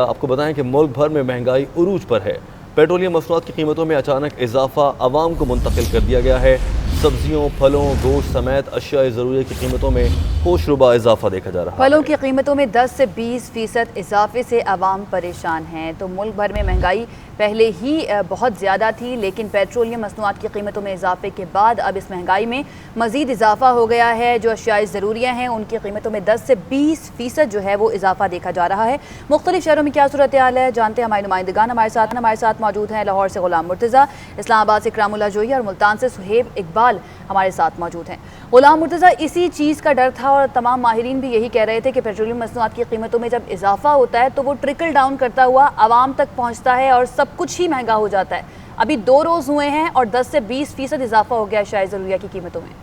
आपको बताएं कि मुल्क भर में महंगाई उरूज पर है। पेट्रोलियम मसनूआत की कीमतों में अचानक इजाफा आवाम को मुंतकिल कर दिया गया है। सब्जियों, फलों, गोश्त समेत अशिया ज़रूरी की कीमतों में होशरुबा इजाफा देखा जा रहा है। फलों की कीमतों में 10 से 20% इजाफे से आवाम परेशान हैं। तो मुल्क भर में महंगाई पहले ही बहुत ज़्यादा थी, लेकिन पेट्रोलियम मसनूआत की कीमतों में इजाफे के बाद अब इस महंगाई में मज़ीद इजाफा हो गया है। जो अशियाई ज़रूरियाँ हैं उनकी कीमतों में 10 से 20% जो है वो इजाफा देखा जा रहा है। मुख्तलिफ शहरों में क्या सूरत हाल है जानते हैं हमारे नुमाइंदगान हमारे साथ मौजूद हैं। लाहौर से गुलाम मुर्तज़ा, इस्लामाबाद से इकरामुल्लाह जोई और मुल्तान से सुहेब इकबाल हमारे साथ मौजूद हैं। गुलाम मुर्तज़ा, इसी चीज़ का डर था और तमाम माहिरीन भी यही कह रहे थे कि पेट्रोलियम मसनूआत की कीमतों में जब इजाफा होता है तो वो ट्रिकल डाउन करता हुआ आवाम तक पहुंचता है और सब कुछ ही महंगा हो जाता है। अभी 2 रोज़ हुए हैं और 10 से 20% इजाफा हो गया है शायद ज़रूरिया की कीमतों में।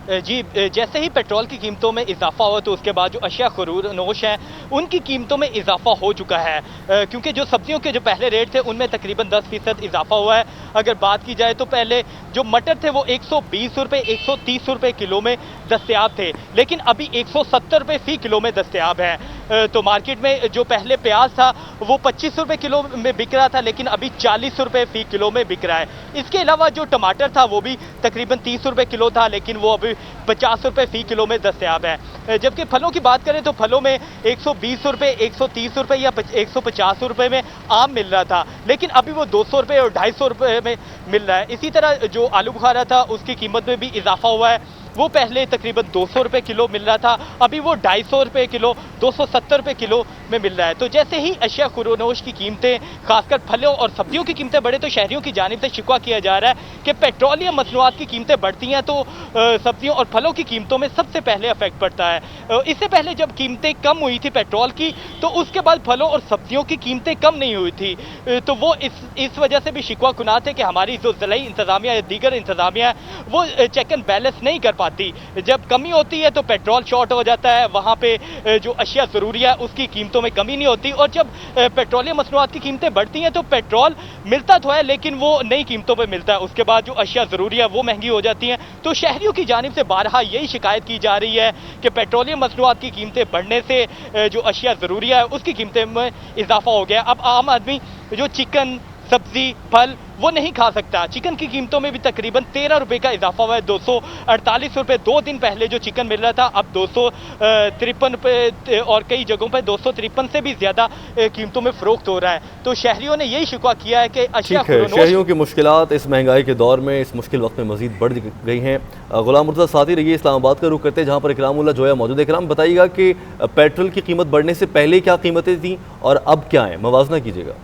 जी, जैसे ही पेट्रोल की कीमतों में इजाफा हुआ तो उसके बाद जो अशिया ख़ुरूर नोश हैं उनकी कीमतों में इजाफा हो चुका है, क्योंकि जो सब्जियों के जो पहले रेट थे उनमें तकरीबन 10% इजाफा हुआ है। अगर बात की जाए तो पहले जो मटर थे वो 120 रुपये 130 रुपये किलो में दस्तयाब थे, लेकिन अभी 170 रुपये फ़ी किलो में दस्तयाब है। तो मार्केट में जो पहले प्याज था वो 25 रुपये किलो में बिक रहा था, लेकिन अभी 40 रुपये फ़ी किलो में बिक रहा है। इसके अलावा जो टमाटर था वो भी तकरीबन 30 रुपये किलो था, लेकिन वो अभी 50 रुपये फ़ी किलो में दस्तयाब है। जबकि फलों की बात करें तो फलों में 120 रुपये 130 रुपये या 150 रुपये में आम मिल रहा था, लेकिन अभी वो 200 रुपये और 250 रुपये में मिल रहा है। इसी तरह जो आलू बुखारा था उसकी कीमत में भी इजाफा हुआ है। वो पहले तकरीबन 200 रुपये किलो मिल रहा था, अभी वो 250 रुपये किलो 270 रुपये किलो में मिल रहा है। तो जैसे ही अशिया खुरोनोश की कीमतें, खासकर फलों और सब्जियों की कीमतें बढ़े तो शहरियों की जानिब से शिकवा किया जा रहा है कि पेट्रोलियम मसनूआत की कीमतें बढ़ती हैं तो सब्जियों और फलों की कीमतों में सबसे पहले अफेक्ट पड़ता है। इससे पहले जब कीमतें कम हुई थी पेट्रोल की तो उसके बाद फलों और सब्जियों की कीमतें कम नहीं हुई थी, तो वो इस वजह से भी शिकवा कुना थे कि हमारी जो ज़िलाई इंतज़ामिया या दीगर इंतज़ामिया है वो चेक एंड बैलेंस नहीं कर पाती। जब कमी होती है तो पेट्रोल शॉर्ट हो जाता है, वहाँ पे जो अशिया ज़रूरी है उसकी कीमतों में कमी नहीं होती, और जब पेट्रोलियम मसनूआत की कीमतें बढ़ती हैं तो पेट्रोल मिलता तो है लेकिन वो नई कीमतों पे मिलता है। उसके बाद जो अशिया ज़रूरी है वो महंगी हो जाती हैं। तो शहरियों की जानिब से बारहा यही शिकायत की जा रही है कि पेट्रोलियम मसनूआत की कीमतें बढ़ने से जो अशिया ज़रूरी है उसकी कीमतें में इजाफा हो गया। अब आम आदमी जो चिकन, सब्जी, फल वो नहीं खा सकता। चिकन की कीमतों में भी तकरीबन 13 रुपये का इजाफा हुआ है। 248 रुपये 2 दिन पहले जो चिकन मिल रहा था अब 253 रुपये और कई जगहों पर 253 से भी ज़्यादा कीमतों में फ़रोख्त हो रहा है। तो शहरियों ने यही शिकवा किया है कि अशिया शहरियों की मुश्किलात इस महंगाई के दौर में, इस मुश्किल वक्त में मज़ीद बढ़ गई हैं। गुलाम मुर्तज़ा साथ ही रहिए, इस्लामाबाद का रुख करते हैं जहाँ पर इकरामुल्लाह जोया मौजूद है। इकराम, बताइएगा कि पेट्रोल की कीमत बढ़ने से पहले क्या कीमतें थीं और अब क्या है, मवाजना कीजिएगा।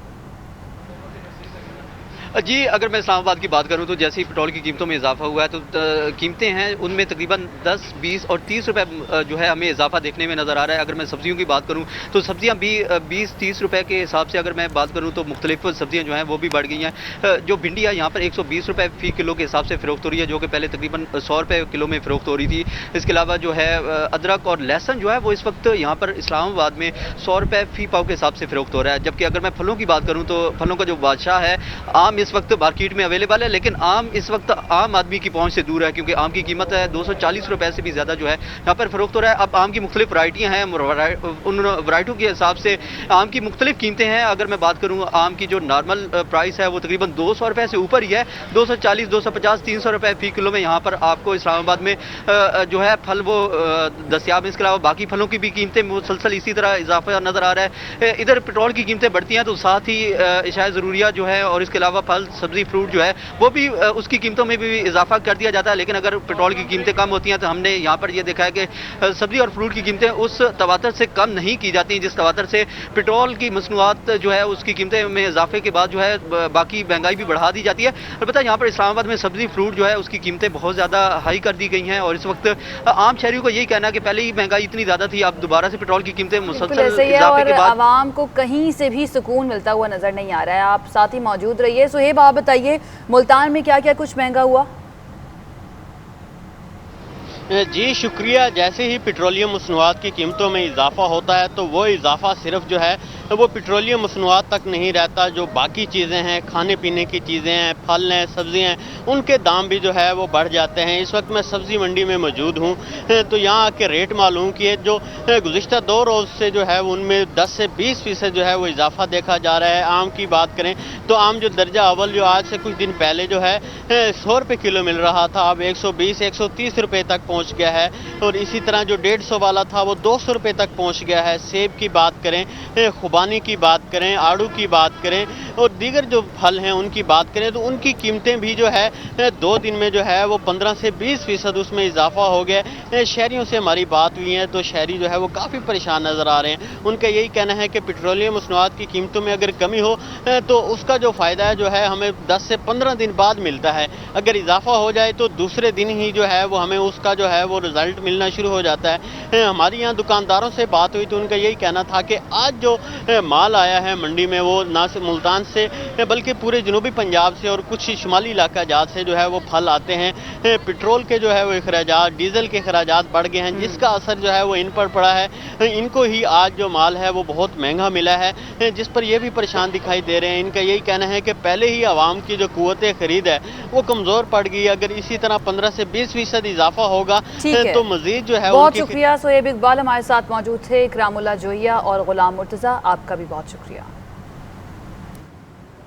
जी, अगर मैं इस्लामाबाद की बात करूं तो जैसे ही पेट्रोल की कीमतों में इजाफा हुआ है तो कीमतें हैं उनमें तकरीबन 10, 20 और 30 रुपये जो है हमें इजाफा देखने में नज़र आ रहा है। अगर मैं सब्जियों की बात करूं तो सब्जियां भी 20-30 रुपये के हिसाब से अगर मैं बात करूं तो मुख्तलिफ सब्जियां जो हैं वो भी बढ़ गई हैं। जो भिंडी है यहाँ पर 120 रुपये फ़ी किलो के हिसाब से फ़रोख्त हो रही है, जो कि पहले तकरीबन 100 रुपये किलो में फ़रोख्त हो रही थी। इसके अलावा जो है अदरक और लहसुन जो है वो इस वक्त यहाँ पर इस्लामाबाद में 100 रुपये फ़ी पाव के हिसाब से फ़रोख्त हो रहा है। जबकि अगर मैं फलों की बात करूँ तो फलों का जो बादशाह है आम इस वक्त मार्केट में अवेलेबल है, लेकिन आम इस वक्त आम आदमी की पहुंच से दूर है, क्योंकि आम की कीमत है 240 रुपए से भी ज़्यादा जो है यहाँ पर फ़रोख्त हो रहा है। अब आम की मुख्तलिफ वराइटियाँ हैं, उन वराइटियों के हिसाब से आम की मुख्तलिफ कीमतें हैं। अगर मैं बात करूँ आम की जो नॉर्मल प्राइस है वो तकरीबन 200 रुपये से ऊपर ही है, 240, 250, 300 रुपये फ़ी किलो में यहाँ पर आपको इस्लामाबाद में जो है फल वो दस्तियाब है। इसके अलावा बाकी फलों की भी कीमतें मुसलसल इसी तरह इजाफा नज़र आ रहा है। इधर पेट्रोल की कीमतें बढ़ती हैं तो साथ ही अशिया ज़रूरिया जो है और इसके अलावा फल, सब्जी, फ्रूट जो है वो भी उसकी कीमतों में भी इजाफा कर दिया जाता है। लेकिन अगर पेट्रोल की कीमतें कम होती हैं तो हमने यहाँ पर ये देखा है कि सब्जी और फ्रूट की कीमतें उस तवातर से कम नहीं की जाती जिस तवातर से पेट्रोल की मसनूआत जो है उसकी कीमतें में इजाफे के बाद जो है बाकी महंगाई भी बढ़ा दी जाती है। अलबत्ता यहाँ पर इस्लामाबाद में सब्जी, फ्रूट जो है उसकी कीमतें बहुत ज़्यादा हाई कर दी गई हैं और इस वक्त आम शहरियों को यही कहना है कि पहले ही महंगाई इतनी ज़्यादा थी, अब दोबारा से पेट्रोल की कीमतें मुसलसल इजाफे के बाद आवाम को कहीं से भी सुकून मिलता हुआ नजर नहीं आ रहा है। आप साथ ही मौजूद रहिए। सुहेब, आप बताइए मुल्तान में क्या क्या कुछ महंगा हुआ? जी शुक्रिया। जैसे ही पेट्रोलियम मसनूआत की कीमतों में इजाफा होता है तो वो इजाफा सिर्फ जो है वो पेट्रोलियम मसनूआत तक नहीं रहता, जो बाकी चीज़ें हैं, खाने पीने की चीज़ें हैं, फल हैं, सब्जियाँ हैं, उनके दाम भी जो है वो बढ़ जाते हैं। इस वक्त मैं सब्ज़ी मंडी में मौजूद हूँ तो यहाँ आके रेट मालूम किए जो गुज़िश्ता 2 रोज़ से जो है उनमें 10 से 20% जो है वो इजाफा देखा जा रहा है। आम की बात करें तो आम जो दर्जा अव्वल जो आज से कुछ दिन पहले जो है 100 रुपये किलो मिल रहा था, अब 120-130 रुपये तक पहुँच गया है। और इसी तरह जो 150 वाला था वो 200 रुपये तक पहुँच गया है। सेब की बात करें, खुबानी की बात करें, आड़ू की बात करें और दीगर जो फल हैं उनकी बात करें तो उनकी कीमतें भी जो है 2 दिन में जो है वो 15 से 20% उसमें इजाफा हो गया। शहरियों से हमारी बात हुई है तो शहरी जो है वो काफ़ी परेशान नज़र आ रहे हैं। उनका यही कहना है कि पेट्रोलियम मसनूआत की कीमतों में अगर कमी हो तो उसका जो फ़ायदा है जो है हमें 10 से 15 दिन बाद मिलता है। अगर इजाफा हो जाए तो दूसरे दिन ही जो है वो हमें उसका जो है वो रिज़ल्ट मिलना शुरू हो जाता है। हमारी यहाँ दुकानदारों से बात हुई तो उनका यही कहना था कि आज जो माल आया है मंडी में वो ना सिर्फ मुल्तान से बल्कि पूरे जनूबी पंजाब से और कुछ शुमाली इलाका जात से जो है वो फल आते हैं। पेट्रोल के जो है वो अखराजात, डीजल के अखराजात बढ़ गए हैं जिसका असर जो है वो इन पर पड़ा है। इनको ही आज जो माल है वो बहुत महंगा मिला है जिस पर ये भी परेशान दिखाई दे रहे हैं। इनका यही कहना है कि पहले ही आवाम की जो कुव्वत खरीद है वो कमज़ोर पड़ गई। अगर इसी तरह 15 से 20% इजाफा होगा तो मजीद जो है बहुत शुक्रिया। सोएब इकबाल हमारे साथ मौजूद थे, इकरामुल्लाह जोहिया और गुलाम मुर्तज़ा, आपका भी बहुत शुक्रिया।